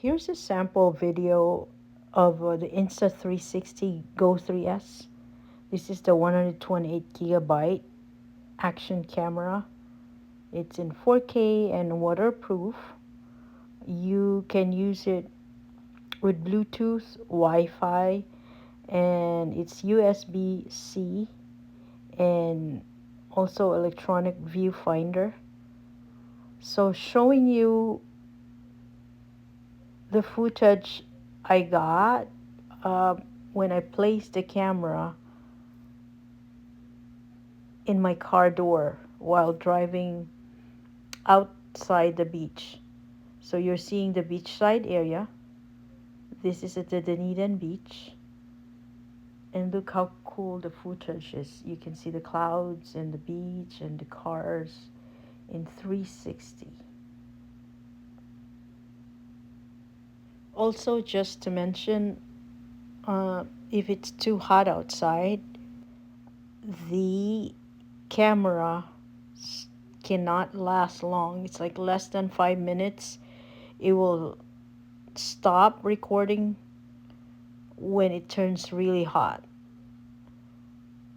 Here's a sample video of the Insta360 GO 3S. This is the 128 gigabyte action camera. It's in 4K and waterproof. You can use it with Bluetooth, Wi-Fi, and it's USB-C and also electronic viewfinder. So showing you the footage I got uh, when I placed the camera in my car door while driving outside the beach. So you're seeing the beachside area. This is at the Dunedin beach. And look how cool the footage is. You can see the clouds and the beach and the cars in 360. Also, just to mention, if it's too hot outside, the camera cannot last long. It's like less than 5 minutes. It will stop recording when it turns really hot.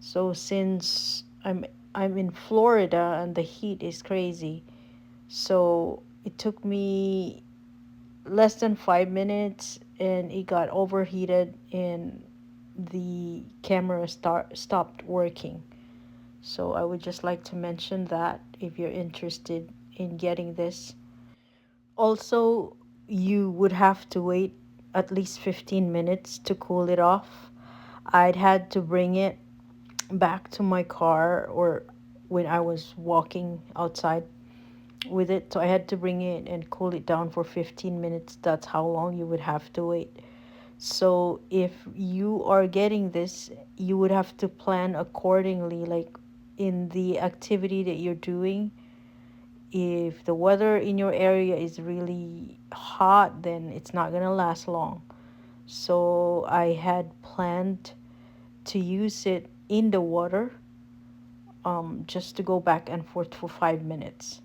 So since I'm in Florida and the heat is crazy, so it took me less than 5 minutes and it got overheated and the camera stopped working. So I would just like to mention that if you're interested in getting this. Also, you would have to wait at least 15 minutes to cool it off. I'd had to bring it back to my car or when I was walking outside with it. So I had to bring it and cool it down for 15 minutes. That's how long you would have to wait. So if you are getting this, you would have to plan accordingly, like in the activity that you're doing. If the weather in your area is really hot, then it's not gonna last long. So I had planned to use it in the water, just to go back and forth for 5 minutes.